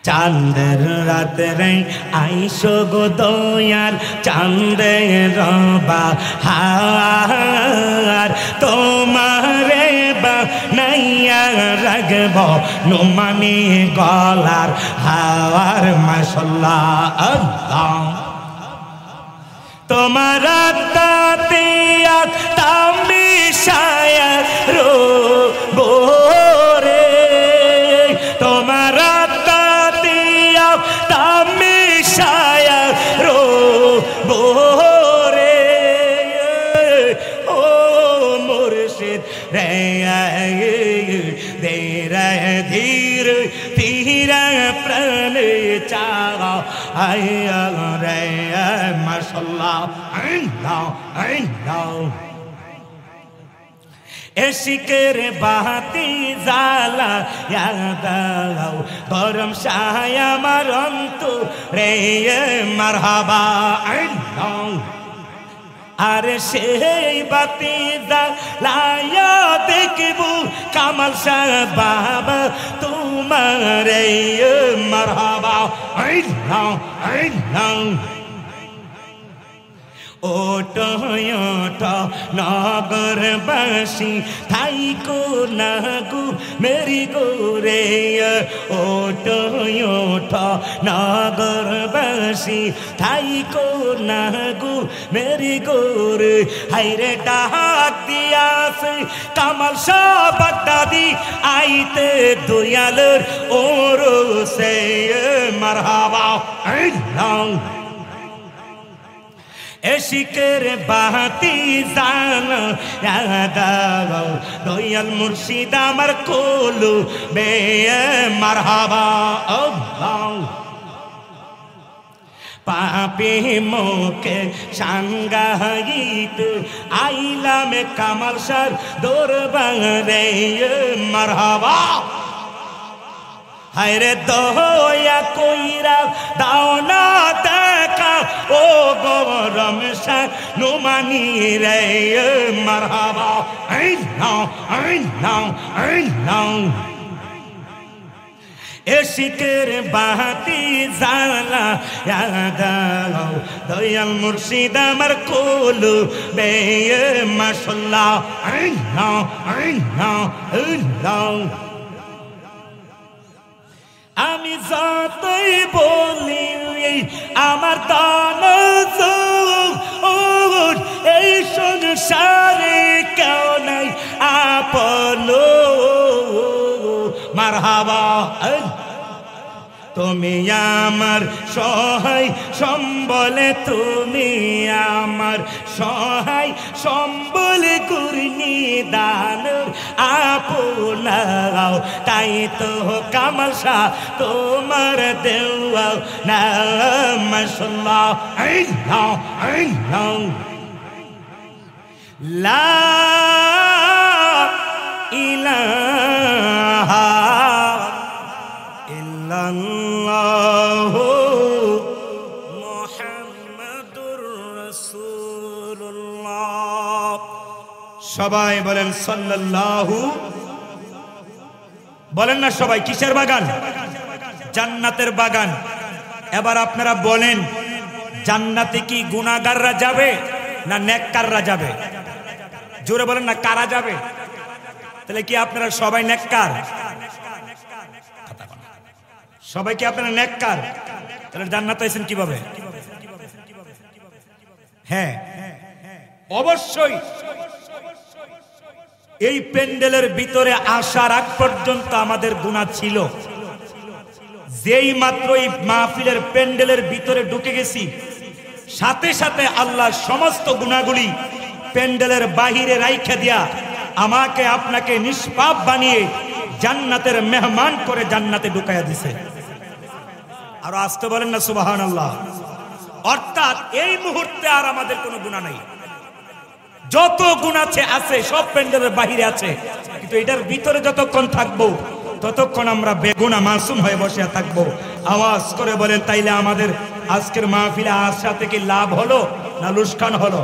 চাঁদের রাতে আইসো গো দয়াল চাঁদের বাহার তোমারে বানাইয়া রাখব নুমানি গলার হাওয়ার মাশাআল্লাহ আল্লাহ তোমার তাতে তামিশায়া রো বোরে তোমার তাতে তামিশায়া রো বোরে ও মুর্শিদ রে দে রে ধীর ধীর প্রাণ চাও আয়া রে মাশাআল্লাহ আল্লাহ আল্লাহ এশিকের বাতি জালা দাও গরম শায় আমার অন্তরে মারহাবা আল্লাহ আরে সেই বাতি জ্বালায়া দেখব কামাল শাহ বাবা তোমারে মারহাবা আল্লাহ আল্লাহ ওটো ওটো নগরবাসী থাইকো নাগু মেরি গোরে ওটো ওটো নগরবাসী থাইকো নাগু মেরি গোরে হাইরে ডাক দিয়াছে কামাল শাহ বাগদাদি আইতে দয়ালের ওরসে মারহাবা আল্লাহ এশিকের বাতি জানা দাও দয়াল মুর্শিদ আমার কোলু বে মারহাবা আল্লাহ পাপে মোকে সাঙ্গাইত আইলাম কামাল শাহ দরবারে মারহাবা হায়রে দয়া কইরা দাও না দেখা ও গরম শাহ নুমানি রে মারহাবা আল্লাহ আল্লাহ আল্লাহ এশিকের বাতি জালা দাও দয়াল মুর্শিদ আমার কোলু বে মাশাআল্লাহ আল্লাহ আল্লাহ আল্লাহ আমি যতই বলি আমার দান এই সংসারে কেউ নাই আপন মারহাবা তুমি আমার সহায় সম্বলে তুমি আমার সহায় সম্বল করনি দান আপনাও তাই তো কামাল শাহ তোমার দেওয়া না মাশাআল্লাহ আল্লাহ আল্লাহ লা ইলাহা ইল্লাল্লাহ মুহাম্মাদুর রাসূলুল্লাহ সবাই বলেন সাল্লাল্লাহু বলেন না সবাই কিসের বাগান জান্নাতের বাগান এবার আপনারা বলেন জান্নাতে কি গুনাহগাররা যাবে না নেককাররা যাবে জোরে বলেন না কারা যাবে তাহলে কি আপনারা সবাই নেককার সবাই কি আপনারা নেককার তাহলে জান্নাতে আছেন কিভাবে হ্যাঁ অবশ্যই এই প্যান্ডেলের ভিতরে আসার আগ পর্যন্ত আমাদের গুনাহ ছিল যেই মাত্র এই মাহফিলের প্যান্ডেলের ভিতরে ঢুকে গেছি সাথে সাথে আল্লাহ সমস্ত গুনাহগুলি প্যান্ডেলের বাহিরে রাইখা দিয়া আমাকে আপনাকে নিষ্পাপ বানিয়ে জান্নাতের মেহমান করে জান্নাতে ঢুকাইয়া দিয়েছে আর আসতে বলেন না সুবহানাল্লাহ অর্থাৎ এই মুহূর্তে আর আমাদের কোনো গুনাহ নাই যত গুনাহ আছে সব প্যান্ডেলের বাহিরে আছে কিন্তু এটার ভিতরে যতক্ষণ থাকবো ততক্ষণ আমরা বেগুনাহ মাসুম হয়ে বসে থাকবো আওয়াজ করে বলেন তাইলে আমাদের আজকের মাহফিলে আসা থেকে লাভ হলো না লুসকান হলো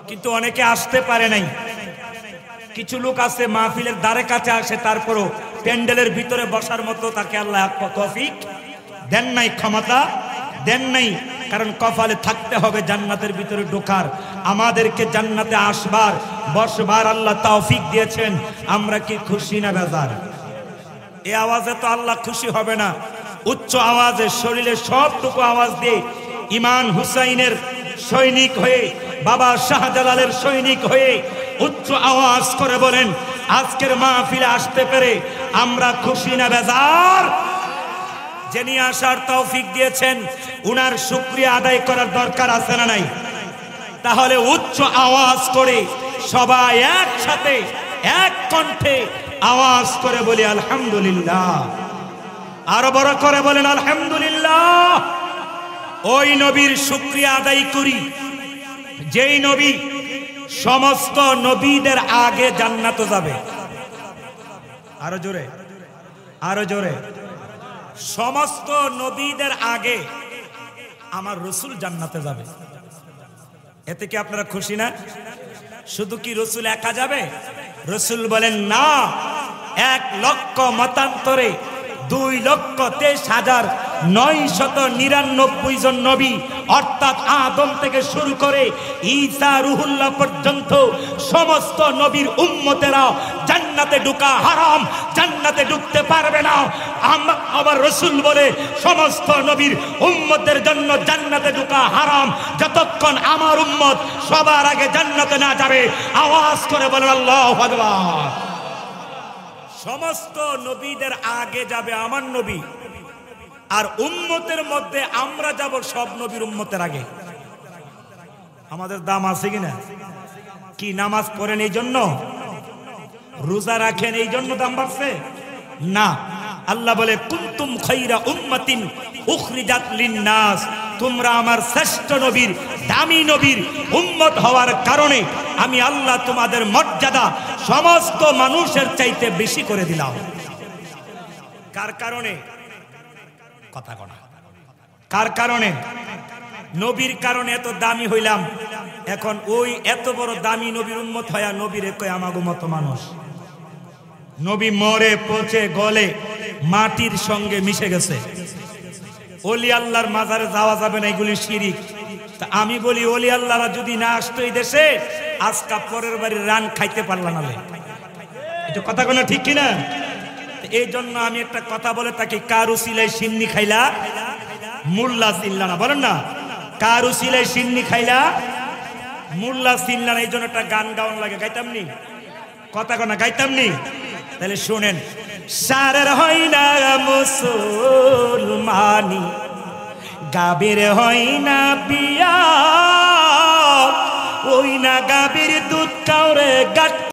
কিন্তু অনেকে আসতে পারে নাই কিছু লোক আছে মাহফিলের দ্বারে কাছে আসে তারপরও প্যান্ডেলের ভিতরে বসার মতো তাকে আল্লাহ তৌফিক দেন নাই, ক্ষমতা দেন নাই। কারণ কপালে থাকতে হবে জান্নাতের ভিতরে ঢোকার, আমাদেরকে জান্নাতে আসবার বসবার আল্লাহ তৌফিক দিয়েছেন। আমরা কি খুশি না বেজার? এই আওয়াজে তো আল্লাহ খুশি হবে না। উচ্চ আওয়াজে শরীরে সবটুকু আওয়াজ দিয়ে ইমাম হুসাইনের সৈনিক হয়ে, বাবা শাহজালালের সৈনিক হয়ে উচ্চ আওয়াজ করে বলেন, আজকের মাহফিলে আসতে পেরে আমরা খুশি না বেজার? যিনি আসার তৌফিক দিয়েছেন উনার শুকরিয়া আদায় করার দরকার আছে না নাই? তাহলে উচ্চ আওয়াজ করে সবাই একসাথে এক কণ্ঠে আওয়াজ করে বলি আলহামদুলিল্লাহ। আরো বড় করে বলেন আলহামদুলিল্লাহ। ওই নবীর শুকরিয়া আদায় করি যেই নবী সমস্ত নবীদের আগে জান্নাতে যাবে। আরো জোরে, আরো জোরে। সমস্ত নবীদের আগে আমার রসুল জান্নাতে যাবে। এতে কি আপনারা খুশি না? শুধু কি রসুল একা যাবে? রসুল বলেন না, 1,00,000 মতান্তরে 2,23,999 জন নবী, অর্থাৎ আদম থেকে শুরু করে ঈসা রুহুল্লাহ পর্যন্ত সমস্ত নবীর উম্মতেরা জান্নাতে ঢোকা হারাম, জান্নাতে ঢুকতে পারবে না। আবার রসুল বলে সমস্ত নবীর উম্মতের জন্য জান্নাতে ঢোকা হারাম যতক্ষণ আমার উম্মত সবার আগে জান্নাতে না যাবে। আওয়াজ করে বলেন আল্লাহু আকবার। সমস্ত নবীদের আগে যাবে আমার নবী, আর উম্মতের মধ্যে আমরা যাব সব নবীর উম্মতের আগে। আমাদের দাম আছে কিনা? কি নামাজ পড়েন এই জন্য, রোজা রাখেন এই জন্য দাম বাড়ছে না। আল্লাহ বলে কুনতুম খায়রা উম্মাতিন উখরিজাত লিন-নাস, তোমরা আমার শ্রেষ্ঠ নবীর, দামি নবীর উম্মত হওয়ার কারণে আমি আল্লাহ তোমাদের মর্যাদা সমস্ত মানুষের চাইতে বেশি করে দিলাম। কার কারণে? কথা কনা কার কারণে? নবীর কারণে এত দামি হইলাম। এখন ওই এত বড় দামি নবীর উম্মত হয়া নবীর কয় আমাগো মতো মানুষ। নবী মরে পচে গলে মাটির সঙ্গে মিশে গেছে। ওলি আল্লাহর মাজারে যাওয়া যাবে না, এগুলি শিরিক। তা আমি বলি ওলি আল্লাহরা যদি না আসতো এই দেশে, আজকা পরের বাড়ির রান খাইতে পারলাম না। এটা কথা কোনো ঠিক কিনা? এই জন্য আমি একটা কথা বলে থাকি, কারু সিলাই সিন্নি খাইলা মুল্লা চিনলা না, বলেন না, কারু সিলাই সিন্নি খাইলা মুল্লা চিনলা না। এই জন্য একটা গান গাওয়ান লাগে, গাইতাম নি? কথা কোনা গাইতাম নি? তাহলে শুনেন, সারের হয় না মুসলমানি, গাবির হয় না বিয়া, ওই না গাবির দুধ কাউরে গাট